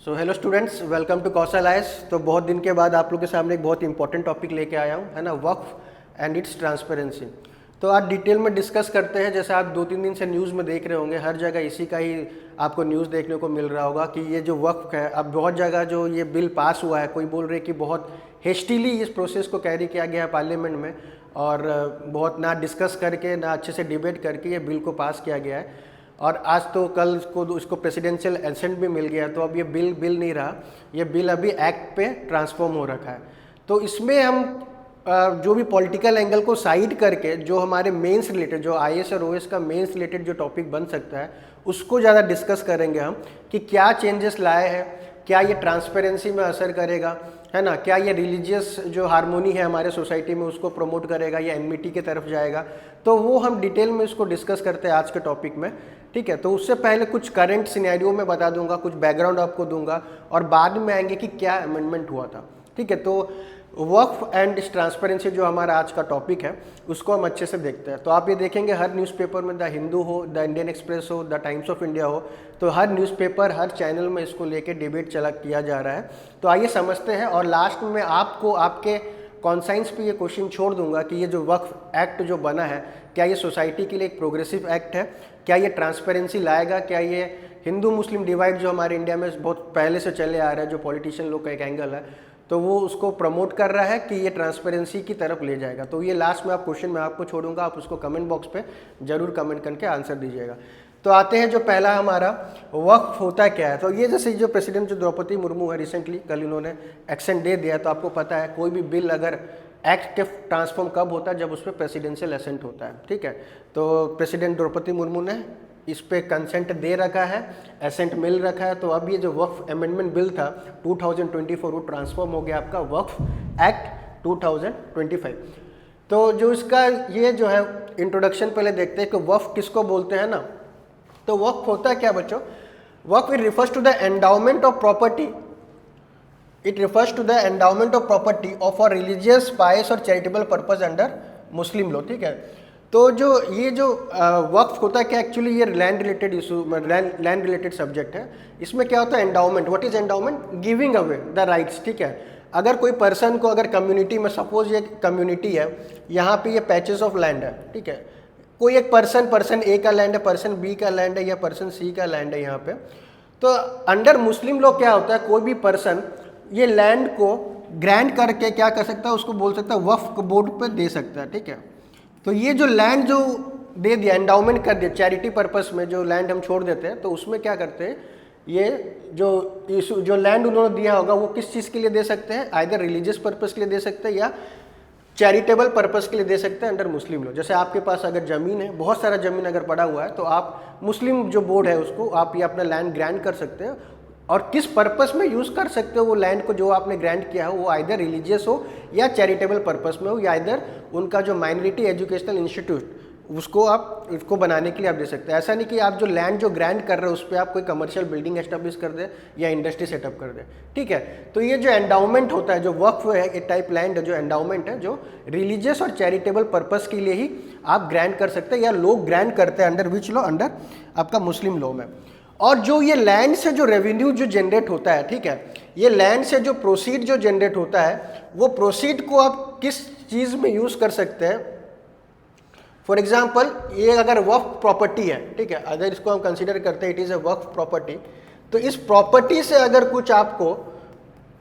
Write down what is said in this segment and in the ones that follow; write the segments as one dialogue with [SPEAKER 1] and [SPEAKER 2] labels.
[SPEAKER 1] So hello students, welcome to Kaushal IAS. तो बहुत दिन के बाद आप लोग के सामने एक बहुत इंपॉर्टेंट टॉपिक लेके आया हूँ, है ना, वक्फ एंड इट्स ट्रांसपेरेंसी। तो आज डिटेल में डिस्कस करते हैं। जैसे आप 2-3 दिन से न्यूज़ में देख रहे होंगे, हर जगह इसी का ही आपको न्यूज़ देखने को मिल रहा होगा कि ये जो वक्फ है, अब बहुत जगह जो ये बिल पास हुआ है, कोई बोल रहे कि बहुत हेस्टिली इस प्रोसेस को कैरी किया गया है पार्लियामेंट में, और बहुत ना डिस्कस करके ना अच्छे से डिबेट करके ये बिल को पास किया गया है। और आज तो कल इसको प्रेसिडेंशियल एसेंट भी मिल गया, तो अब ये बिल नहीं रहा, ये बिल अभी एक्ट पे ट्रांसफॉर्म हो रखा है। तो इसमें हम जो भी पॉलिटिकल एंगल को साइड करके जो हमारे मेंस रिलेटेड, जो आईएएस और ओएएस का मेंस रिलेटेड जो टॉपिक बन सकता है, उसको ज़्यादा डिस्कस करेंगे हम कि क्या चेंजेस लाए हैं, क्या ये ट्रांसपेरेंसी में असर करेगा, है ना, क्या ये रिलीजियस जो हारमोनी है हमारे सोसाइटी में उसको प्रमोट करेगा या एनमिटी की तरफ जाएगा। तो वो हम डिटेल में इसको डिस्कस करते हैं आज के टॉपिक में, ठीक है। तो उससे पहले कुछ करंट सिनेरियो में बता दूंगा, कुछ बैकग्राउंड आपको दूंगा, और बाद में आएंगे कि क्या अमेंडमेंट हुआ था, ठीक है। तो वक्फ एंड ट्रांसपेरेंसी जो हमारा आज का टॉपिक है उसको हम अच्छे से देखते हैं। तो आप ये देखेंगे हर न्यूज़पेपर में, द हिंदू हो, द इंडियन एक्सप्रेस हो, द टाइम्स ऑफ इंडिया हो, तो हर न्यूज़पेपर, हर चैनल में इसको लेके डिबेट किया जा रहा है। तो आइए समझते हैं, और लास्ट में आपको आपके कॉन्साइंस पे ये क्वेश्चन छोड़ दूंगा कि ये जो वक्फ एक्ट जो बना है, क्या ये सोसाइटी के लिए एक प्रोग्रेसिव एक्ट है, क्या ये ट्रांसपेरेंसी लाएगा, क्या ये हिंदू मुस्लिम डिवाइड जो हमारे इंडिया में बहुत पहले से चले आ रहा है, जो पॉलिटिशियन लोग का एक एंगल है, तो वो उसको प्रमोट कर रहा है कि ये ट्रांसपेरेंसी की तरफ ले जाएगा। तो ये लास्ट में आप क्वेश्चन मैं आपको छोड़ूंगा, आप उसको कमेंट बॉक्स पे जरूर कमेंट करके आंसर दीजिएगा। तो आते हैं जो पहला हमारा वक्फ होता क्या है। तो ये जैसे जो प्रेसिडेंट जो द्रौपदी मुर्मू है, रिसेंटली कल इन्होंने एक्शन दे दिया, तो आपको पता है कोई भी बिल अगर एक्ट के ट्रांसफॉर्म कब होता है, जब उस पर प्रेसिडेंशियल एसेंट होता है, ठीक है। तो प्रेसिडेंट द्रौपदी मुर्मू ने इस पे कंसेंट दे रखा है, एसेंट मिल रखा है। तो अब ये जो वक्फ अमेंडमेंट बिल था 2024, वो ट्रांसफॉर्म हो गया आपका वक्फ एक्ट 2025। तो जो इसका ये जो है इंट्रोडक्शन पहले देखते हैं कि वक्फ किसको बोलते हैं ना। तो वक्फ होता है क्या बच्चों? Waqf it refers to the endowment of property, it refers to the endowment of property of a religious, pious और charitable purpose under Muslim law, ठीक है। तो जो ये जो वक्फ होता है क्या, एक्चुअली ये land related issue, land related subject है। इसमें क्या होता है, endowment, what is endowment? Giving away the rights, ठीक है। अगर कोई पर्सन को, अगर कम्युनिटी में, सपोज ये कम्युनिटी है, यहाँ पे ये पैचेस ऑफ लैंड है, ठीक है, कोई एक पर्सन ए का लैंड है, पर्सन बी का लैंड है, या पर्सन सी का लैंड है यहाँ पे। तो अंडर मुस्लिम लॉ क्या होता है, कोई भी पर्सन ये लैंड को ग्रांट करके क्या कर सकता है, उसको बोल सकता है वक्फ बोर्ड पे दे सकता है, ठीक है। तो ये जो लैंड जो दे दिया, एंडाउमेंट कर दिया, चैरिटी पर्पस में जो लैंड हम छोड़ देते हैं, तो उसमें क्या करते हैं, ये जो लैंड उन्होंने दिया होगा वो किस चीज़ के लिए दे सकते हैं, आइदर रिलीजियस पर्पस के लिए दे सकते हैं या चैरिटेबल पर्पस के लिए दे सकते हैं अंडर मुस्लिम लॉ। जैसे आपके पास अगर ज़मीन है, बहुत सारा ज़मीन अगर पड़ा हुआ है, तो आप मुस्लिम जो बोर्ड है उसको आप ये अपना लैंड ग्रांट कर सकते हैं, और किस पर्पस में यूज़ कर सकते हो वो लैंड को जो आपने ग्रांट किया हो, वो आइदर रिलीजियस हो या चैरिटेबल पर्पस में हो, या आइदर उनका जो माइनॉरिटी एजुकेशनल इंस्टीट्यूट उसको आप इसको बनाने के लिए आप दे सकते हैं। ऐसा नहीं कि आप जो लैंड जो ग्रांट कर रहे हो उस पर आप कोई कमर्शियल बिल्डिंग एस्टेब्लिश कर दे या इंडस्ट्री सेटअप कर दे, ठीक है। तो ये जो एंडाउमेंट होता है, जो वक्फ है, एक टाइप लैंड है, जो एंडाउमेंट है, जो रिलीजियस और चैरिटेबल पर्पस के लिए ही आप ग्रांट कर सकते हैं, या लोग ग्रांट करते हैं अंडर विच लॉ, अंडर आपका मुस्लिम लॉ में। और जो ये लैंड से जो रेवेन्यू जो जनरेट होता है, ठीक है, ये लैंड से जो प्रोसीड जो जनरेट होता है, वो प्रोसीड को आप किस चीज़ में यूज़ कर सकते हैं। फॉर एग्जाम्पल, ये अगर वक्फ प्रॉपर्टी है, ठीक है, अगर इसको हम कंसीडर करते हैं it is a waqf property, तो इस प्रॉपर्टी से अगर कुछ आपको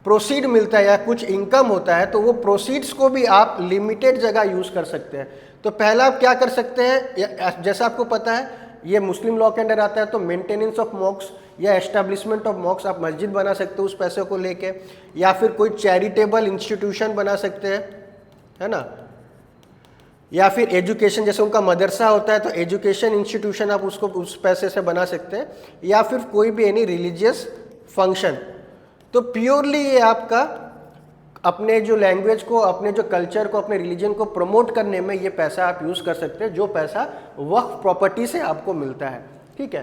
[SPEAKER 1] प्रोसीड मिलता है या कुछ इनकम होता है, तो वो प्रोसीड्स को भी आप लिमिटेड जगह यूज़ कर सकते हैं। तो पहला आप क्या कर सकते हैं, जैसा आपको पता है ये मुस्लिम लॉ के अंडर आता है, तो मेंटेनेंस ऑफ मॉक्स या एस्टेब्लिशमेंट ऑफ मॉक्स, आप मस्जिद बना सकते हो उस पैसे को लेके, या फिर कोई चैरिटेबल इंस्टीट्यूशन बना सकते हैं, है ना, या फिर एजुकेशन, जैसे उनका मदरसा होता है तो एजुकेशन इंस्टीट्यूशन आप उसको उस पैसे से बना सकते हैं, या फिर कोई भी एनी रिलीजियस फंक्शन। तो प्योरली ये आपका अपने जो लैंग्वेज को, अपने जो कल्चर को, अपने रिलीजन को प्रमोट करने में ये पैसा आप यूज़ कर सकते हैं, जो पैसा वक्फ प्रॉपर्टी से आपको मिलता है, ठीक है।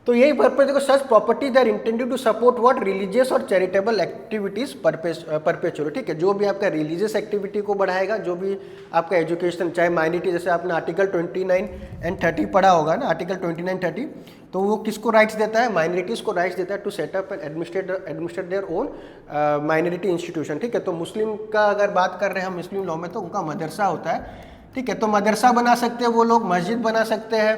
[SPEAKER 1] तो यही पर्पज देखो, such properties are intended to support what religious और चैरिटेबल एक्टिविटीज परपेचुअल, ठीक है, जो भी आपका रिलीजियस एक्टिविटी को बढ़ाएगा, जो भी आपका एजुकेशन, चाहे माइनॉरिटी, जैसे आपने आर्टिकल 29 एंड 30 पढ़ा होगा ना, आर्टिकल 29 30, तो वो किसको राइट्स देता है, माइनॉरिटीज को राइट्स देता है to set up and administrate their own minority institution, ठीक है। तो मुस्लिम का अगर बात कर रहे हैं हम मुस्लिम लॉ में, तो उनका मदरसा होता है, ठीक है, तो मदरसा बना सकते हैं वो लोग, मस्जिद बना सकते हैं।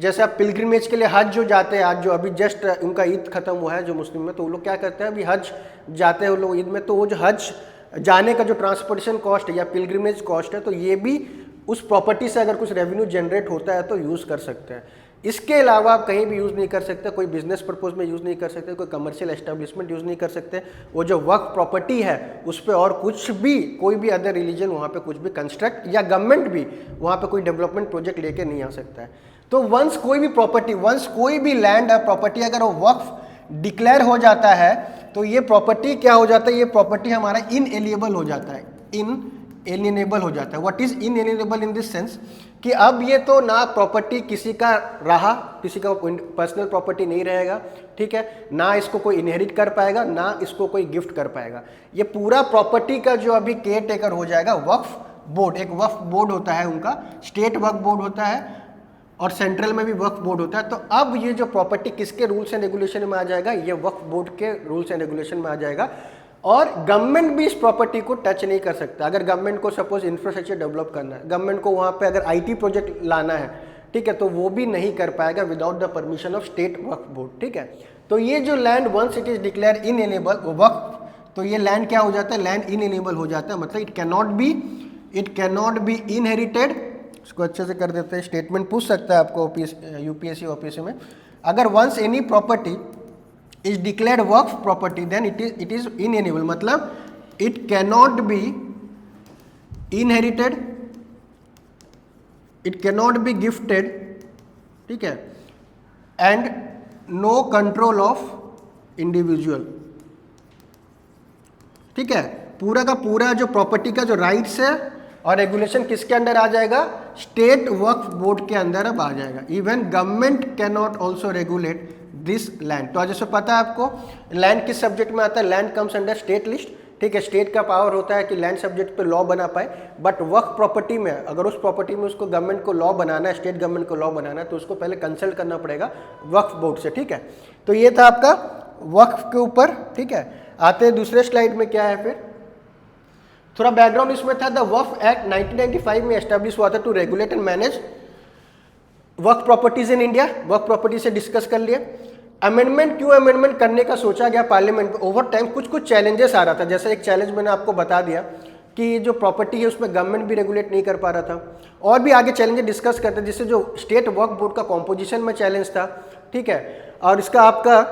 [SPEAKER 1] जैसे आप पिलग्रिमेज के लिए हज जो जाते हैं, आज जो अभी जस्ट उनका ईद खत्म हुआ है जो मुस्लिम में, तो वो लोग क्या करते हैं, अभी हज जाते हैं वो लोग ईद में, तो वो जो हज जाने का जो ट्रांसपोर्टेशन कॉस्ट है या पिलग्रिमेज कॉस्ट है, तो ये भी उस प्रॉपर्टी से अगर कुछ रेवेन्यू जनरेट होता है तो यूज़ कर सकते हैं। इसके अलावा आप कहीं भी यूज़ नहीं कर सकते, कोई बिजनेस पर्पज़ में यूज़ नहीं कर सकते, कोई कमर्शियल एस्टेब्लिशमेंट यूज़ नहीं कर सकते। वो जो वक्फ प्रॉपर्टी है उस पर और कुछ भी, कोई भी अदर रिलीजन वहाँ पे कुछ भी कंस्ट्रक्ट, या गवर्नमेंट भी वहाँ पे कोई डेवलपमेंट प्रोजेक्ट लेके नहीं आ सकता है। तो वंस कोई भी प्रॉपर्टी, वंस कोई भी लैंड या प्रॉपर्टी अगर वो वक्फ डिक्लेयर हो जाता है, तो ये प्रॉपर्टी क्या हो जाता है, ये प्रॉपर्टी हमारा इनएलिएबल हो जाता है, इनएलिएनेबल हो जाता है। What is inalienable in this sense कि अब ये तो ना प्रॉपर्टी किसी का रहा, किसी का पर्सनल प्रॉपर्टी नहीं रहेगा, ठीक है, ना इसको कोई इनहेरिट कर पाएगा, ना इसको कोई गिफ्ट कर पाएगा। ये पूरा प्रॉपर्टी का जो अभी केयर टेकर हो जाएगा वक्फ बोर्ड। एक वक्फ बोर्ड होता है उनका, स्टेट वक्फ बोर्ड होता है और सेंट्रल में भी वक्फ बोर्ड होता है। तो अब ये जो प्रॉपर्टी किसके रूल्स एंड रेगुलेशन में आ जाएगा, ये वक्फ बोर्ड के रूल्स एंड रेगुलेशन में आ जाएगा। और गवर्नमेंट भी इस प्रॉपर्टी को टच नहीं कर सकता। अगर गवर्नमेंट को सपोज इंफ्रास्ट्रक्चर डेवलप करना है, गवर्नमेंट को वहाँ पे अगर आईटी प्रोजेक्ट लाना है, ठीक है, तो वो भी नहीं कर पाएगा without the permission of state Waqf board, ठीक है। तो ये जो land once it is declare ineligible Waqf, तो ये लैंड क्या हो जाता है, लैंड इनएलिजिबल हो जाता है, मतलब इट कैनॉट बी इनहेरिटेड। इसको अच्छे से कर देते हैं, स्टेटमेंट पूछ सकता है आपको यूपीएससी ऑफिस में। अगर once any property is declared work property then it is inalienable, मतलब it cannot be inherited, it cannot be gifted, ठीक है, and no control of individual, ठीक है। पूरा का पूरा जो प्रॉपर्टी का जो राइट्स है और रेगुलेशन किसके अंडर आ जाएगा, स्टेट वक्फ बोर्ड के अंदर अब आ जाएगा। Even government can not also regulate this land. तो आज जैसे पता है आपको लैंड किस सब्जेक्ट में आता है, land comes under state list, ठीक है। स्टेट का पावर होता है कि लैंड सब्जेक्ट पे लॉ बना पाए, बट वक्फ प्रॉपर्टी में अगर उस प्रॉपर्टी में उसको गवर्नमेंट को लॉ बनाना है, स्टेट गवर्नमेंट को लॉ बनाना है, तो उसको पहले कंसल्ट करना पड़ेगा वक्फ बोर्ड से, ठीक है। तो ये था आपका वक्फ के ऊपर, ठीक है। आते हैं दूसरे स्लाइड में, क्या है फिर थोड़ा बैकग्राउंड इसमें था। द वक्फ एक्ट 1995 में एस्टेब्लिश हुआ था to regulate and manage waqf properties in India. Waqf property से डिस्कस कर लिए। अमेंडमेंट क्यों अमेंडमेंट करने का सोचा गया पार्लियामेंट में, ओवर टाइम कुछ चैलेंजेस आ रहा था। जैसे एक चैलेंज मैंने आपको बता दिया कि जो प्रॉपर्टी है उसमें गवर्नमेंट भी रेगुलेट नहीं कर पा रहा था, और भी आगे चैलेंजेस डिस्कस करते हैं, जिससे जो स्टेट वक्फ बोर्ड का कॉम्पोजिशन में चैलेंज था, ठीक है। और इसका आपका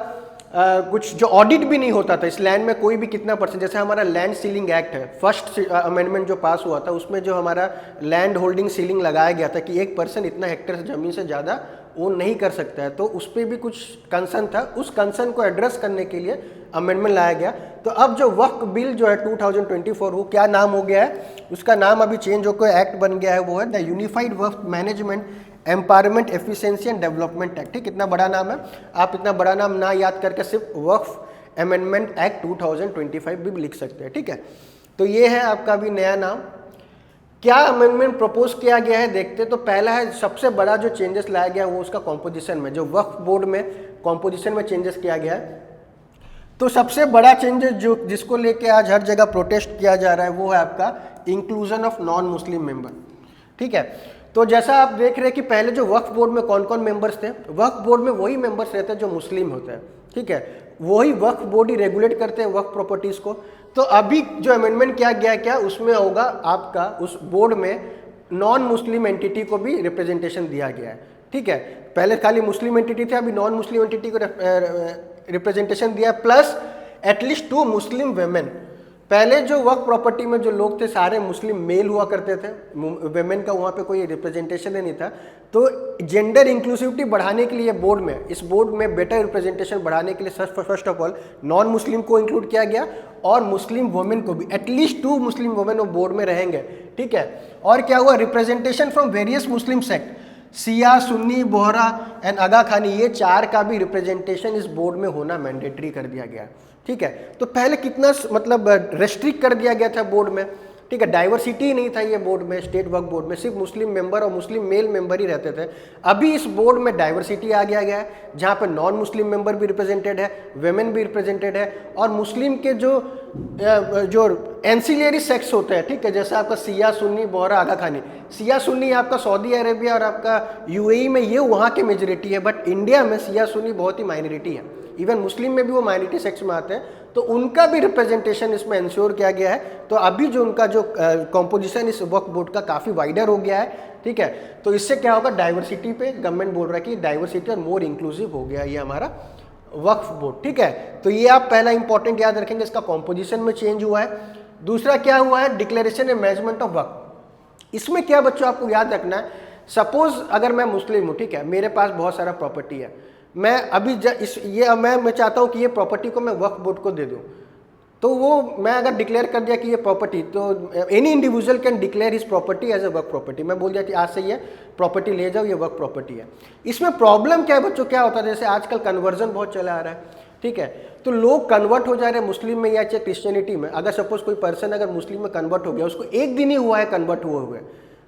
[SPEAKER 1] कुछ जो ऑडिट भी नहीं होता था इस लैंड में, कोई भी कितना परसेंट, जैसे हमारा लैंड सीलिंग एक्ट है, फर्स्ट अमेंडमेंट जो पास हुआ था, उसमें जो हमारा लैंड होल्डिंग सीलिंग लगाया गया था कि एक पर्सन इतना हेक्टेयर ज़मीन से ज़्यादा ओन नहीं कर सकता है, तो उस पर भी कुछ कंसर्न था। उस कंसर्न को एड्रेस करने के लिए अमेंडमेंट लाया गया। तो अब जो वक्फ बिल जो है 2024, वो क्या नाम हो गया है, उसका नाम अभी चेंज होकर एक्ट बन गया है, वो है the unified Waqf management empowerment efficiency and development act. ठीक, कितना बड़ा नाम है, आप इतना बड़ा नाम ना याद करके सिर्फ वक्फ अमेंडमेंट एक्ट 2025 भी लिख सकते हैं, ठीक है। तो ये है आपका भी नया नाम। क्या अमेंडमेंट प्रपोज किया गया है देखते। तो पहला है, सबसे बड़ा जो चेंजेस लाया गया वो उसका कॉम्पोजिशन में, जो वक्फ बोर्ड में कॉम्पोजिशन में चेंजेस किया गया है। तो सबसे बड़ा चेंजेस जो जिसको लेके आज हर जगह प्रोटेस्ट किया जा रहा है वो है आपका inclusion of non Muslim member, ठीक है। तो जैसा आप देख रहे हैं कि पहले जो वक्फ बोर्ड में कौन कौन मेंबर्स थे, वक्फ बोर्ड में वही मेंबर्स रहते हैं जो मुस्लिम होते हैं, ठीक है। वही वक्फ बोर्ड ही रेगुलेट करते हैं वक्फ प्रॉपर्टीज को। तो अभी जो अमेंडमेंट किया गया, क्या उसमें होगा आपका, उस बोर्ड में नॉन मुस्लिम एंटिटी को भी रिप्रेजेंटेशन दिया गया है, ठीक है। पहले खाली मुस्लिम एंटिटी थे, अभी नॉन मुस्लिम एंटिटी को रिप्रेजेंटेशन दिया, प्लस एटलीस्ट 2 मुस्लिम वेमेन। पहले जो वक्फ प्रॉपर्टी में जो लोग थे सारे मुस्लिम मेल हुआ करते थे, वेमेन का वहाँ पे कोई रिप्रेजेंटेशन नहीं था। तो जेंडर इंक्लूसिविटी बढ़ाने के लिए बोर्ड में, इस बोर्ड में बेटर रिप्रेजेंटेशन बढ़ाने के लिए first of all non Muslim को इंक्लूड किया गया, और मुस्लिम वुमेन को भी, एटलीस्ट 2 मुस्लिम वुमेन वो बोर्ड में रहेंगे, ठीक है। और क्या हुआ, representation from various Muslim sect. Shia, Sunni, Bohra and Aga Khani, ये 4 का भी रिप्रेजेंटेशन इस बोर्ड में होना मैंडेटरी कर दिया गया। ठीक है, तो पहले कितना मतलब रेस्ट्रिक्ट कर दिया गया था बोर्ड में। ठीक है, डाइवर्सिटी नहीं था ये बोर्ड में, स्टेट वक्फ बोर्ड में सिर्फ मुस्लिम मेंबर और मुस्लिम मेल मेंबर ही रहते थे। अभी इस बोर्ड में डाइवर्सिटी आ गया है, जहाँ पे नॉन मुस्लिम मेंबर भी रिप्रेजेंटेड है, वेमेन भी रिप्रेजेंटेड है, और मुस्लिम के जो एंसिलियरी सेक्स होते हैं, ठीक है, जैसे आपका सिया, सुन्नी, बोहरा, आगा खानी। सिया सुन्नी आपका सऊदी अरेबिया और आपका यूएई में ये वहाँ के मेजोरिटी है, बट इंडिया में सिया सुन्नी बहुत ही माइनॉरिटी है। इवन मुस्लिम में भी वो माइनॉरिटी सेक्स में आते हैं, तो उनका भी रिप्रेजेंटेशन इसमें इंश्योर किया गया है। तो अभी जो उनका जो कॉम्पोजिशन इस वक्फ बोर्ड का काफ़ी वाइडर हो गया है। ठीक है, तो इससे क्या होगा, डाइवर्सिटी पे गवर्नमेंट बोल रहा है कि डाइवर्सिटी और मोर इंक्लूसिव हो गया ये हमारा वक्फ बोर्ड। ठीक है, तो ये आप पहला इंपॉर्टेंट याद रखेंगे, इसका कॉम्पोजिशन में चेंज हुआ है। दूसरा क्या हुआ है, डिक्लेरेशन एंड मैनेजमेंट ऑफ वक्फ। इसमें क्या बच्चों आपको याद रखना है, सपोज अगर मैं मुस्लिम हूँ, ठीक है, मेरे पास बहुत सारा प्रॉपर्टी है, मैं अभी मैं चाहता हूँ कि ये प्रॉपर्टी को मैं वक्फ बोर्ड को दे दूँ, तो वो मैं अगर डिक्लेयर कर दिया कि ये प्रॉपर्टी, तो any individual can declare his property as a waqf property. मैं बोल दिया कि आज से ये प्रॉपर्टी ले जाओ, ये वक्फ प्रॉपर्टी है। इसमें प्रॉब्लम क्या है बच्चों, क्या होता है, जैसे आजकल कन्वर्जन बहुत चला आ रहा है। ठीक है, तो लोग कन्वर्ट हो जा रहे हैं मुस्लिम में या चाहे क्रिश्चियनिटी में। अगर सपोज कोई पर्सन अगर मुस्लिम में कन्वर्ट हो गया, उसको एक दिन ही हुआ है कन्वर्ट हुए,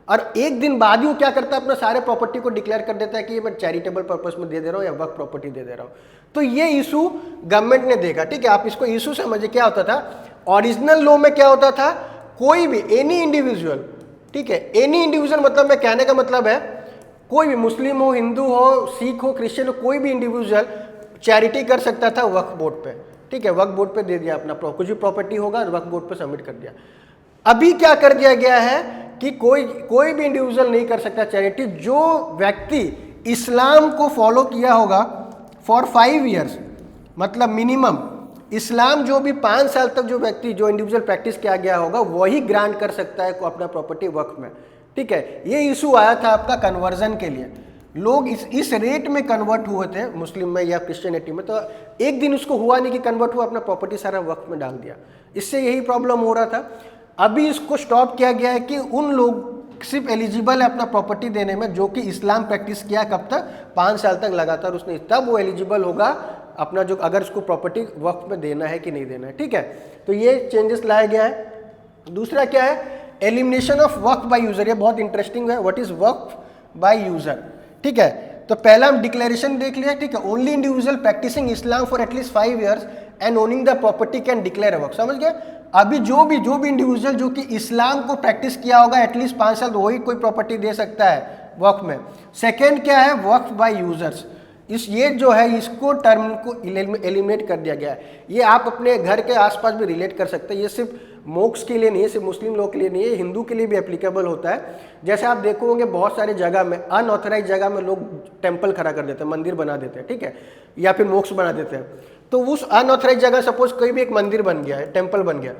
[SPEAKER 1] और एक दिन बाद ही वो क्या करता है, अपना सारे प्रॉपर्टी को डिक्लेयर कर देता है कि ये मैं चैरिटेबल पर्पस में दे दे रहा हूँ या वक्फ प्रॉपर्टी दे दे रहा हूँ। तो ये इशू गवर्नमेंट ने देखा। ठीक है, आप इसको इशू समझिए। क्या होता था ओरिजिनल लॉ में, क्या होता था, कोई भी एनी इंडिविजुअल, ठीक है, एनी इंडिविजुअल मतलब मैं कहने का मतलब है कोई भी मुस्लिम हो, हिंदू हो, सिख हो, क्रिश्चियन हो, कोई भी इंडिविजुअल चैरिटी कर सकता था वक्फ बोर्ड पे। ठीक है, वक्फ बोर्ड पे दे दिया अपना कुछ भी प्रॉपर्टी होगा, वक्फ बोर्ड पे सबमिट कर दिया। अभी क्या कर दिया गया है कि कोई भी इंडिविजुअल नहीं कर सकता चैरिटी, जो व्यक्ति इस्लाम को फॉलो किया होगा फॉर 5 ईयर्स, मतलब मिनिमम इस्लाम जो भी 5 साल तक जो व्यक्ति जो इंडिविजुअल प्रैक्टिस किया गया होगा वही ग्रांट कर सकता है अपना प्रॉपर्टी वक्फ में। ठीक है, ये इशू आया था आपका कन्वर्जन के लिए, लोग इस रेट में कन्वर्ट हुए थे मुस्लिम में या क्रिश्चियनिटी में, तो एक दिन उसको हुआ नहीं कि कन्वर्ट हुआ, अपना प्रॉपर्टी सारा वक्फ में डाल दिया। इससे यही प्रॉब्लम हो रहा था। अभी इसको स्टॉप किया गया है कि उन लोग सिर्फ एलिजिबल है अपना प्रॉपर्टी देने में जो कि इस्लाम प्रैक्टिस किया कब तक, 5 साल तक लगातार उसने, तब वो एलिजिबल होगा अपना जो अगर उसको प्रॉपर्टी वक्फ में देना है कि नहीं देना है। ठीक है, तो ये चेंजेस लाया गया है। दूसरा क्या है, elimination of Waqf by user. ये बहुत इंटरेस्टिंग है, what is Waqf by user. ठीक है, तो पहला हम डिक्लेरेशन देख लिया। ठीक है, only individual practising Islam for at least 5 years and owning the property can declare Waqf. समझ गए, अभी जो भी इंडिविजुअल जो कि इस्लाम को प्रैक्टिस किया होगा एटलीस्ट 5 साल, तो वही कोई प्रॉपर्टी दे सकता है वक्फ में। सेकेंड क्या है, वक्फ बाय यूजर्स। ये जो है इसको टर्म को एलिमिनेट कर दिया गया है। ये आप अपने घर के आसपास भी रिलेट कर सकते हैं, ये सिर्फ मोक्ष के लिए नहीं है, सिर्फ मुस्लिम लोग के लिए नहीं है, हिंदू के लिए भी एप्लीकेबल होता है। जैसे आप देखो होंगे बहुत सारे जगह में अनऑथराइज जगह में लोग टेम्पल खड़ा कर देते हैं, मंदिर बना देते हैं, ठीक है, या फिर मोक्ष बना देते हैं। तो उस अनऑथराइज जगह सपोज कोई भी एक मंदिर बन गया है, टेम्पल बन गया,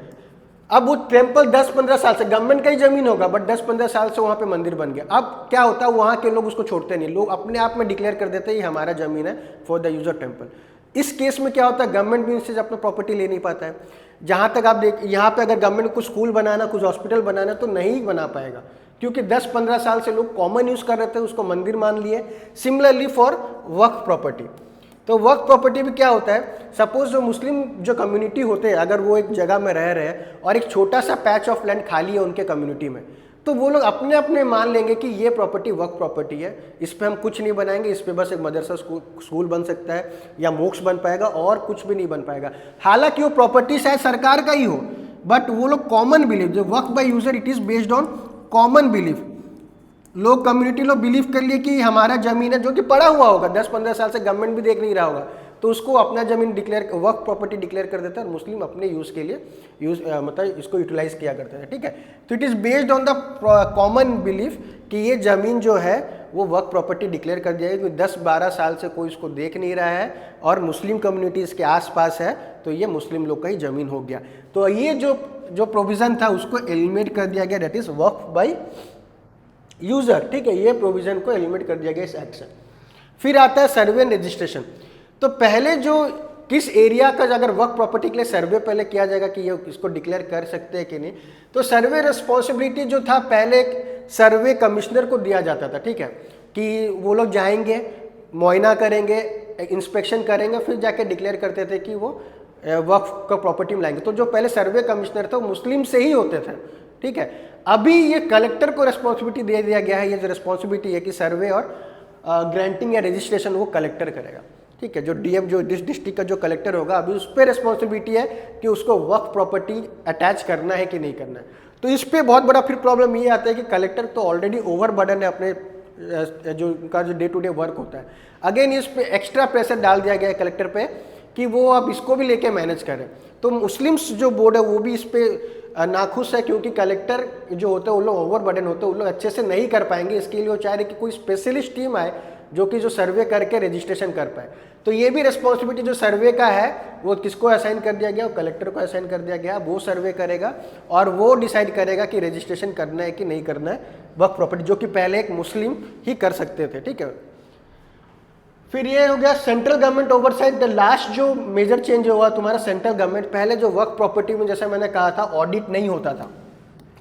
[SPEAKER 1] अब वो टेम्पल 10-15 साल से गवर्नमेंट का ही जमीन होगा, बट 10-15 साल से वहाँ पे मंदिर बन गया। अब क्या होता है, वहाँ के लोग उसको छोड़ते नहीं, लोग अपने आप में डिक्लेयर कर देते हैं ये हमारा जमीन है for the use of temple. इस केस में क्या होता है, गवर्नमेंट भी इससे अपना प्रॉपर्टी ले नहीं पाता है। जहाँ तक आप देख, यहाँ पे अगर गवर्नमेंट को कुछ स्कूल बनाना, कुछ हॉस्पिटल बनाना, तो नहीं बना पाएगा, क्योंकि 10-15 साल से लोग कॉमन यूज कर रहे थे, उसको मंदिर मान लिए। सिमिलरली फॉर वक्फ प्रॉपर्टी, तो वक्फ प्रॉपर्टी भी क्या होता है, सपोज जो मुस्लिम जो कम्युनिटी होते हैं, अगर वो एक जगह में रह रहे हैं और एक छोटा सा पैच ऑफ लैंड खाली है उनके कम्युनिटी में, तो वो लोग अपने अपने मान लेंगे कि ये प्रॉपर्टी वक्फ प्रॉपर्टी है, इस पे हम कुछ नहीं बनाएंगे, इस पे बस एक मदरसा स्कूल बन सकता है या मोक्ष बन पाएगा और कुछ भी नहीं बन पाएगा। हालांकि वो प्रॉपर्टी शायद सरकार का ही हो, बट वो लोग कॉमन बिलीव, जो Waqf by user, it is based on common belief. लोग कम्युनिटी लोग बिलीव कर लिए कि हमारा जमीन है, जो कि पड़ा हुआ होगा 10-15 साल से, गवर्नमेंट भी देख नहीं रहा होगा, तो उसको अपना जमीन डिक्लेयर, वक्फ प्रॉपर्टी डिक्लेयर कर देता है, और मुस्लिम अपने यूज के लिए मतलब इसको यूटिलाइज किया करते हैं। ठीक है, तो it is based on the common belief कि ये जमीन जो है वो वक्फ प्रॉपर्टी डिक्लेयर कर दिया गया, 10-12 साल से कोई इसको देख नहीं रहा है और मुस्लिम कम्युनिटी इसके आसपास है, तो ये मुस्लिम लोग का ही जमीन हो गया। तो ये जो प्रोविजन था उसको एलिमिनेट कर दिया गया, that is Waqf by user. ठीक है, ये प्रोविजन को एलिमिनेट कर दिया गया इस एक्ट से। फिर आता है सर्वे एंड रजिस्ट्रेशन। तो पहले जो किस एरिया का अगर वक्फ प्रॉपर्टी के लिए सर्वे पहले किया जाएगा कि ये इसको डिक्लेयर कर सकते हैं कि नहीं, तो सर्वे रिस्पॉन्सिबिलिटी जो था पहले एक सर्वे कमिश्नर को दिया जाता था। ठीक है, कि वो लोग जाएंगे, मुआयना करेंगे, इंस्पेक्शन करेंगे, फिर जाके डिक्लेयर करते थे कि वो वक्फ का प्रॉपर्टी में लाएंगे। तो जो पहले सर्वे कमिश्नर थे वो मुस्लिम से ही होते थे, ठीक है। अभी ये कलेक्टर को रिस्पॉन्सिबिलिटी दे दिया गया है, ये जो रिस्पॉन्सिबिलिटी है कि सर्वे और ग्रांटिंग या रजिस्ट्रेशन वो कलेक्टर करेगा, ठीक है। जो डीएम जो डिस्ट्रिक्ट का जो कलेक्टर होगा, अभी उस पर रिस्पॉन्सिबिलिटी है कि उसको वक्फ प्रॉपर्टी अटैच करना है कि नहीं करना है। तो इस पर बहुत बड़ा फिर प्रॉब्लम ये आता है कि कलेक्टर तो ऑलरेडी ओवरबर्डन है अपने जो उनका जो डे टू डे वर्क होता है। अगेन इस पे एक्स्ट्रा प्रेशर डाल दिया गया है कलेक्टर पे कि वो अब इसको भी लेके मैनेज करें। तो मुस्लिम्स जो बोर्ड है वो भी इस पे नाखुश है, क्योंकि कलेक्टर जो होते हैं वो लोग ओवरबर्डन होते हैं, वो लोग अच्छे से नहीं कर पाएंगे। इसके लिए वो चाह रहे कि कोई स्पेशलिस्ट टीम आए जो कि जो सर्वे करके रजिस्ट्रेशन कर पाए। तो ये भी रिस्पॉन्सिबिलिटी जो सर्वे का है वो किसको असाइन कर दिया गया, कलेक्टर को असाइन कर दिया गया। वो सर्वे करेगा और वो डिसाइड करेगा कि रजिस्ट्रेशन करना है कि नहीं करना है वक्फ प्रॉपर्टी, जो कि पहले एक मुस्लिम ही कर सकते थे, ठीक है। फिर ये हो गया central government oversight. The last जो मेजर चेंज हुआ तुम्हारा सेंट्रल गवर्नमेंट, पहले जो वक्फ प्रॉपर्टी में जैसे मैंने कहा था ऑडिट नहीं होता था,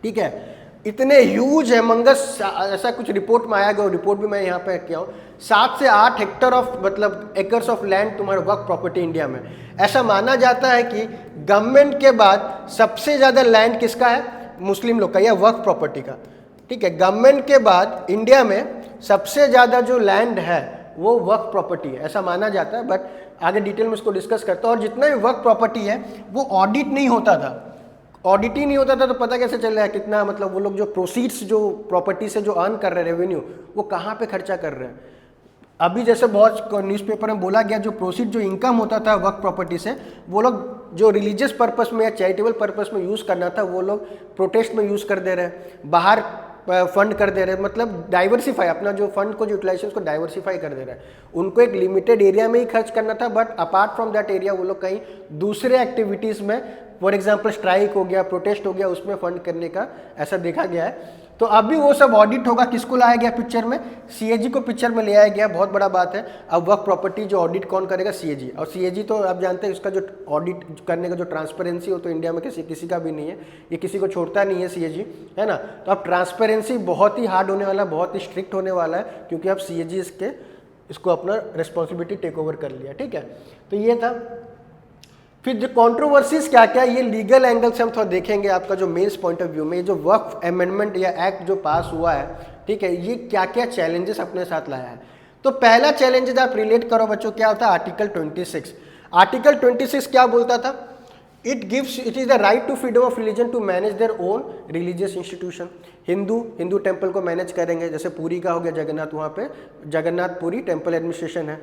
[SPEAKER 1] ठीक है। इतने ह्यूज हेमंगस ऐसा कुछ रिपोर्ट में आया गया, रिपोर्ट भी मैं यहाँ पे किया हूँ, 7 से 8 हेक्टर ऑफ मतलब एकर्स ऑफ लैंड तुम्हारे वक्फ प्रॉपर्टी इंडिया में। ऐसा माना जाता है कि गवर्नमेंट के बाद सबसे ज़्यादा लैंड किसका है, मुस्लिम लोग का, या वक्फ प्रॉपर्टी का, ठीक है। गवर्नमेंट के बाद इंडिया में सबसे ज़्यादा जो लैंड है वो वक्फ प्रॉपर्टी है, ऐसा माना जाता है। बट आगे डिटेल में इसको डिस्कस करता हूँ। और जितना भी वक्फ प्रॉपर्टी है वो ऑडिट नहीं होता था, ऑडिट ही नहीं होता था, तो पता कैसे चल रहा है कितना, मतलब वो लोग जो प्रोसीड्स जो प्रॉपर्टी से जो अर्न कर रहे हैं रेवेन्यू, वो कहाँ पे खर्चा कर रहे हैं। अभी जैसे बहुत न्यूज़पेपर में बोला गया, जो प्रोसीड जो इनकम होता था वक्फ प्रॉपर्टी से, वो लोग जो रिलीजियस पर्पस में या चैरिटेबल पर्पस में यूज़ करना था वो लोग प्रोटेस्ट में यूज़ कर दे रहे हैं, बाहर फंड कर दे रहे हैं, मतलब डाइवर्सिफाई अपना जो फंड को जो यूटिलाइजेशन को डाइवर्सिफाई कर दे रहे हैं। उनको एक लिमिटेड एरिया में ही खर्च करना था, but apart from that area वो लोग कहीं दूसरे एक्टिविटीज़ में, फॉर एग्जाम्पल स्ट्राइक हो गया, प्रोटेस्ट हो गया, उसमें फंड करने का ऐसा देखा गया है। तो अभी वो सब ऑडिट होगा, किसको लाया गया पिक्चर में, सीएजी को पिक्चर में ले आया गया, बहुत बड़ा बात है। अब वक्फ प्रॉपर्टी जो ऑडिट कौन करेगा, सीएजी। और सीएजी तो आप जानते हैं उसका जो ऑडिट करने का जो ट्रांसपेरेंसी हो तो इंडिया में किसी का भी नहीं है, ये किसी को छोड़ता नहीं है सीएजी, है ना। तो अब ट्रांसपेरेंसी बहुत ही हार्ड होने वाला है, बहुत ही स्ट्रिक्ट होने वाला है, क्योंकि अब सीएजी इसको अपना रिस्पॉन्सिबिलिटी टेक ओवर कर लिया, ठीक है। तो ये था। फिर जो कंट्रोवर्सीज क्या क्या, ये लीगल एंगल से हम थोड़ा देखेंगे। आपका जो मेन्स पॉइंट ऑफ व्यू में जो वक्फ अमेंडमेंट या एक्ट जो पास हुआ है, ठीक है, ये क्या क्या चैलेंजेस अपने साथ लाया है। तो पहला चैलेंज आप रिलेट करो बच्चों, क्या होता है, आर्टिकल 26। आर्टिकल 26 क्या बोलता था, it is the right to freedom of religion to manage their own religious institution. Hindu temple को मैनेज करेंगे, जैसे पुरी का हो गया जगन्नाथ, वहाँ पे जगन्नाथ पुरी टेम्पल एडमिनिस्ट्रेशन है,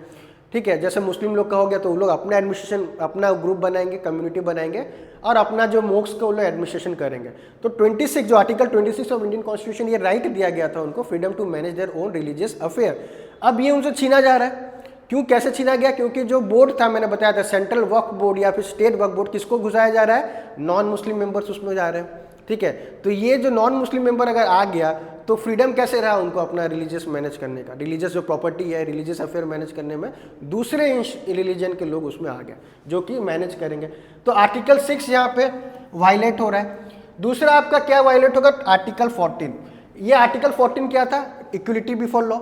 [SPEAKER 1] ठीक है। जैसे मुस्लिम लोग का हो गया तो वो लोग अपना एडमिनिस्ट्रेशन, अपना ग्रुप बनाएंगे, कम्युनिटी बनाएंगे और अपना जो मोक्ष का वो लोग एडमिनिस्ट्रेशन करेंगे। तो 26 जो आर्टिकल 26 ऑफ इंडियन कॉन्स्टिट्यूशन, ये राइट दिया गया था उनको, freedom to manage their own religious affair. अब ये उनसे छीना जा रहा है। क्यों, कैसे छीना गया, क्योंकि जो बोर्ड था मैंने बताया था सेंट्रल वक्फ बोर्ड या फिर स्टेट वक्फ बोर्ड, किसको घुसाया जा रहा है, नॉन मुस्लिम मेंबर्स उसमें जा रहे हैं, ठीक है। तो ये जो नॉन मुस्लिम मेंबर अगर आ गया तो फ्रीडम कैसे रहा उनको अपना रिलीजियस मैनेज करने का, रिलीजियस जो प्रॉपर्टी है, रिलीजियस अफेयर मैनेज करने में दूसरे रिलीजन के लोग उसमें आ गए जो कि मैनेज करेंगे। तो आर्टिकल 6 यहाँ पे वायलेट हो रहा है। दूसरा आपका क्या वायलेट होगा, आर्टिकल 14। ये आर्टिकल 14 क्या था, इक्वलिटी बिफोर लॉ।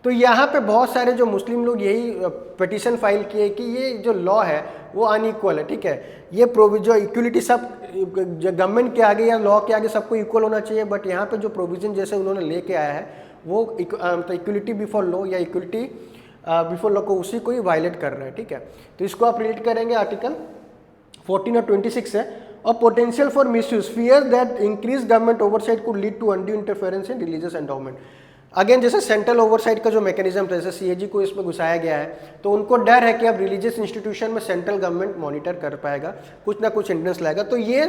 [SPEAKER 1] तो यहाँ पे बहुत सारे जो मुस्लिम लोग यही पिटीशन फाइल किए कि ये जो लॉ है वो अनइक्वल है, ठीक है। ये जो इक्वलिटी सब गवर्नमेंट के आगे या लॉ के आगे सबको इक्वल होना चाहिए, बट यहाँ पे जो प्रोविजन जैसे उन्होंने लेके आया है वो तो इक्वलिटी बिफोर लॉ या इक्वलिटी बिफोर लॉ को उसी को ही वायलेट कर रहा है, ठीक है। तो इसको आप रिलेट करेंगे आर्टिकल 14 और 26 है। और potential for misuse, fear that increase government oversight could lead to undue interference in religious endowment. Again जैसे सेंट्रल ओवरसाइट का जो मैकेनिज्म था, जैसे सीएजी को इसमें घुसाया गया है, तो उनको डर है कि अब रिलीजियस इंस्टीट्यूशन में सेंट्रल गवर्नमेंट मॉनिटर कर पाएगा, कुछ ना कुछ हिंड्रेंस लाएगा। तो ये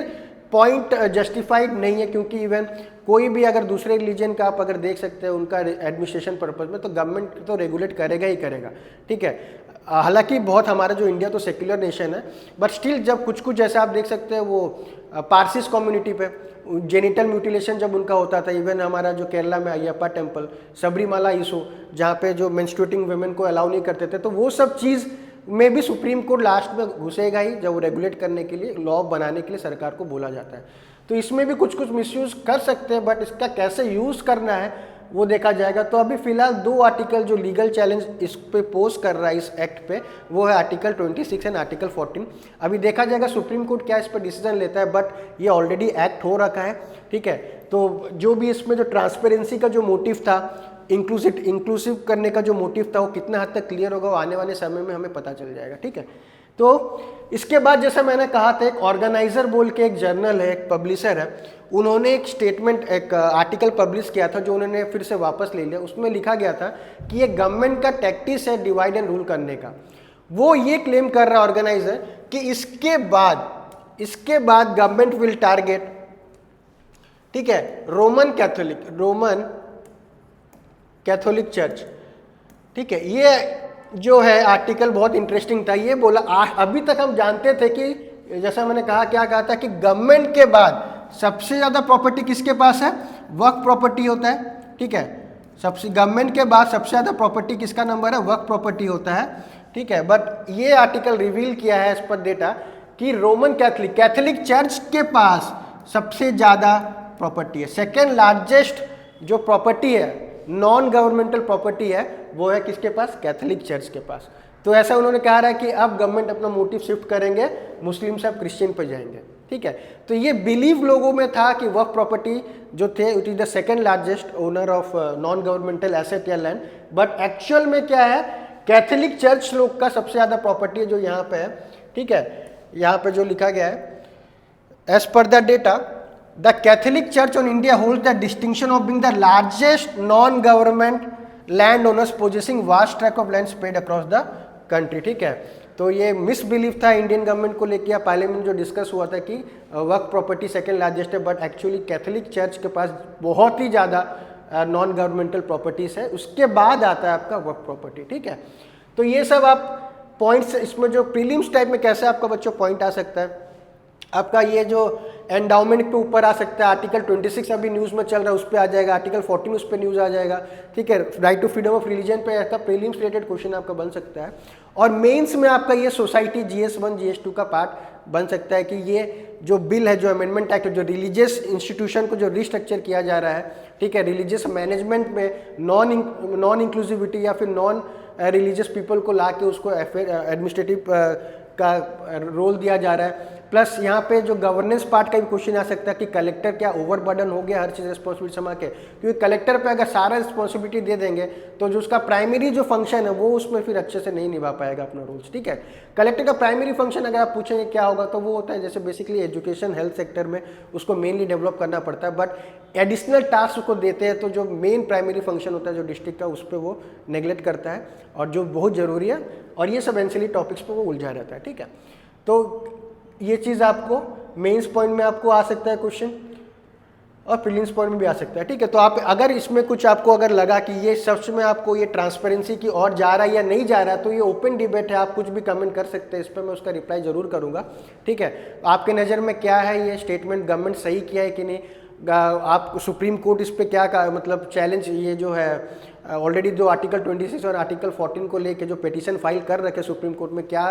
[SPEAKER 1] पॉइंट जस्टिफाइड नहीं है, क्योंकि इवन कोई भी अगर दूसरे रिलीजन का आप अगर देख सकते हैं उनका एडमिनिस्ट्रेशन पर्पज में, तो गवर्नमेंट तो रेगुलेट करेगा ही करेगा, ठीक है। हालांकि बहुत हमारा जो इंडिया तो सेक्युलर नेशन है, बट स्टिल जब कुछ जैसे आप देख सकते हैं वो पारसीस कम्युनिटी पे जेनिटल म्यूटिलेशन जब उनका होता था, इवन हमारा जो केरला में अयप्पा टेम्पल, सबरीमाला इशू, जहाँ पे जो मेंस्ट्रुएटिंग वुमेन को अलाउ नहीं करते थे, तो वो सब चीज़ में भी सुप्रीम कोर्ट लास्ट में घुसेगा ही, जब वो रेगुलेट करने के लिए, लॉ बनाने के लिए सरकार को बोला जाता है। तो इसमें भी कुछ मिसयूज़ कर सकते हैं, बट इसका कैसे यूज़ करना है वो देखा जाएगा। तो अभी फिलहाल 2 आर्टिकल जो लीगल चैलेंज इस पे पोज कर रहा है इस एक्ट पे, वो है आर्टिकल 26 एंड आर्टिकल 14। अभी देखा जाएगा सुप्रीम कोर्ट क्या इस पर डिसीजन लेता है, बट ये ऑलरेडी एक्ट हो रखा है, ठीक है। तो जो भी इसमें जो ट्रांसपेरेंसी का जो मोटिव था, इंक्लूसिव करने का जो मोटिव था, वो कितना हद तक क्लियर होगा वो आने वाले समय में हमें पता चल जाएगा, ठीक है। तो इसके बाद जैसा मैंने कहा था, एक ऑर्गेनाइजर बोल के एक जर्नल है, एक पब्लिशर है, उन्होंने एक स्टेटमेंट, एक आर्टिकल पब्लिश किया था जो उन्होंने फिर से वापस ले लिया। उसमें लिखा गया था कि ये गवर्नमेंट का टैक्टिस है डिवाइड एंड रूल करने का। वो ये क्लेम कर रहा है ऑर्गेनाइजर कि इसके बाद गवर्नमेंट विल टारगेट, ठीक है, रोमन कैथोलिक चर्च, ठीक है। ये जो है आर्टिकल बहुत इंटरेस्टिंग था। ये बोला अभी तक हम जानते थे कि जैसा मैंने कहा, क्या कहा था कि गवर्नमेंट के बाद सबसे ज्यादा प्रॉपर्टी किसके पास है, वक्फ प्रॉपर्टी होता है, ठीक है। सबसे गवर्नमेंट के बाद सबसे ज्यादा प्रॉपर्टी किसका नंबर है, वक्फ प्रॉपर्टी होता है, ठीक है। बट ये आर्टिकल रिवील किया है एज पर डेटा कि रोमन कैथोलिक चर्च के पास सबसे ज्यादा प्रॉपर्टी है। सेकेंड लार्जेस्ट जो प्रॉपर्टी है, नॉन गवर्नमेंटल प्रॉपर्टी है, वो है किसके पास, कैथोलिक चर्च के पास। तो ऐसा उन्होंने कहा है कि अब गवर्नमेंट अपना मोटिव शिफ्ट करेंगे, मुस्लिम से अब क्रिश्चियन पे जाएंगे, ठीक है। तो ये बिलीव लोगों में था कि वक्फ प्रॉपर्टी जो थे, it is the second largest owner of non governmental asset या लैंड। बट एक्चुअल में क्या है, कैथोलिक चर्च लोग का सबसे ज्यादा प्रॉपर्टी है जो यहाँ पे है, ठीक है। यहाँ पे जो लिखा गया है, as per the data the Catholic Church on India holds the distinction of being the largest non-government landowners possessing vast tract of land spread across the country, ठीक है। तो ये मिसबिलीव था इंडियन गवर्नमेंट को लेकर, पार्लियामेंट जो डिस्कस हुआ था कि वक्फ प्रॉपर्टी सेकेंड लार्जेस्ट है, बट एक्चुअली कैथोलिक चर्च के पास बहुत ही ज़्यादा नॉन गवर्नमेंटल प्रॉपर्टीज है, उसके बाद आता है आपका वक्फ प्रॉपर्टी, ठीक है। तो ये सब आप पॉइंट्स, इसमें जो प्रीलिम्स टाइप में कैसे आपका बच्चों पॉइंट आ सकता है, आपका ये जो एंडाउमेंट पे ऊपर आ सकता है, आर्टिकल 26 अभी न्यूज़ में चल रहा है, उस पर आ जाएगा, आर्टिकल 14 उस पर न्यूज़ आ जाएगा, ठीक है। Right to freedom of religion पे आपका प्रीलिम्स रिलेटेड क्वेश्चन आपका बन सकता है। और मेंस में आपका ये सोसाइटी GS1 GS2 का पार्ट बन सकता है कि ये जो बिल है, जो अमेंडमेंट एक्ट, जो रिलीजियस इंस्टीट्यूशन को जो रिस्ट्रक्चर किया जा रहा है, ठीक है, रिलीजियस मैनेजमेंट में नॉन इंक्लूसिविटी या फिर नॉन रिलीजियस पीपल को ला के उसको एडमिनिस्ट्रेटिव का रोल दिया जा रहा है। प्लस यहाँ पे जो गवर्नेंस पार्ट का भी क्वेश्चन आ सकता है कि कलेक्टर क्या ओवरबर्डन हो गया हर चीज़ रिस्पॉन्सिबिलिटी संभाल के, क्योंकि कलेक्टर पे अगर सारा रिस्पॉन्सिबिलिटी दे देंगे तो जो उसका प्राइमरी जो फंक्शन है वो उसमें फिर अच्छे से नहीं निभा पाएगा अपना रोल्स, ठीक है। कलेक्टर का प्राइमरी फंक्शन अगर आप पूछेंगे क्या होगा, तो वो होता है जैसे बेसिकली एजुकेशन हेल्थ सेक्टर में उसको मेनली डेवलप करना पड़ता है, बट एडिशनल टास्क उसको देते हैं, तो जो मेन प्राइमरी फंक्शन होता है जो डिस्ट्रिक्ट का, उस पर वो नेग्लेक्ट करता है और जो बहुत ज़रूरी है, और ये सब एंसिलरी टॉपिक्स पर वो उलझा रहता है, ठीक है। तो ये चीज़ आपको मेंस पॉइंट में आपको आ सकता है क्वेश्चन, और प्रीलिम्स पॉइंट में भी आ सकता है, ठीक है। तो आप अगर इसमें कुछ आपको अगर लगा कि ये सच में आपको ये ट्रांसपेरेंसी की और जा रहा है या नहीं जा रहा है, तो ये ओपन डिबेट है, आप कुछ भी कमेंट कर सकते हैं इस पर, मैं उसका रिप्लाई जरूर करूंगा, ठीक है। आपके नज़र में क्या है, ये स्टेटमेंट गवर्नमेंट सही किया है कि नहीं, आप सुप्रीम कोर्ट इस पर क्या का मतलब चैलेंज, ये जो है ऑलरेडी जो आर्टिकल 26 और आर्टिकल 14 को लेके जो पिटीशन फाइल कर रखे सुप्रीम कोर्ट में, क्या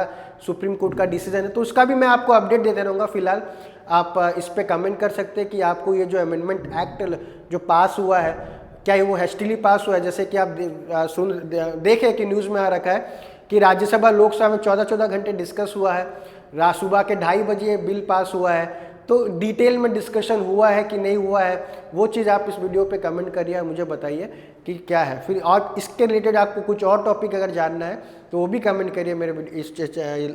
[SPEAKER 1] सुप्रीम कोर्ट का डिसीजन है, तो उसका भी मैं आपको अपडेट देते रहूँगा। फिलहाल आप इस पे कमेंट कर सकते हैं कि आपको ये जो अमेंडमेंट एक्ट जो पास हुआ है, क्या वो हेस्टिली पास हुआ है, जैसे कि आप देखें कि न्यूज़ में आ रखा है कि राज्यसभा लोकसभा में 14 घंटे डिस्कस हुआ है, सुबह के 2:30 बजे बिल पास हुआ है, तो डिटेल में डिस्कशन हुआ है कि नहीं हुआ है, वो चीज़ आप इस वीडियो पे कमेंट करिए, मुझे बताइए कि क्या है। फिर और इसके रिलेटेड आपको कुछ और टॉपिक अगर जानना है तो वो भी कमेंट करिए मेरे इस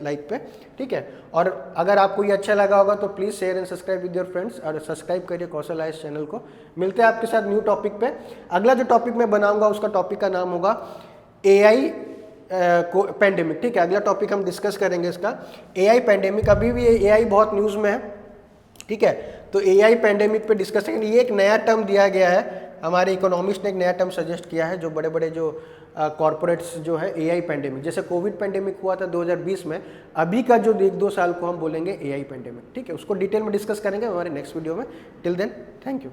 [SPEAKER 1] लाइक पे, ठीक है। और अगर आपको ये अच्छा लगा होगा तो please share and subscribe with your friends, और सब्सक्राइब करिए कौशल आईएएस चैनल को। मिलते हैं आपके साथ न्यू टॉपिक पे। अगला जो टॉपिक मैं बनाऊँगा उसका टॉपिक का नाम होगा AI पैंडेमिक, ठीक है। अगला टॉपिक हम डिस्कस करेंगे इसका AI पैंडेमिक। अभी भी AI बहुत न्यूज़ में है, ठीक है। तो AI पैंडेमिक पे डिस्कस करेंगे। ये एक नया टर्म दिया गया है, हमारे इकोनॉमिस्ट ने एक नया टर्म सजेस्ट किया है, जो बड़े बड़े जो कॉर्पोरेट्स जो है AI पैंडेमिक, जैसे कोविड पैंडेमिक हुआ था 2020 में, अभी का जो 1-2 साल को हम बोलेंगे AI पैंडेमिक, ठीक है। उसको डिटेल में डिस्कस करेंगे हमारे नेक्स्ट वीडियो में। Till then, thank you.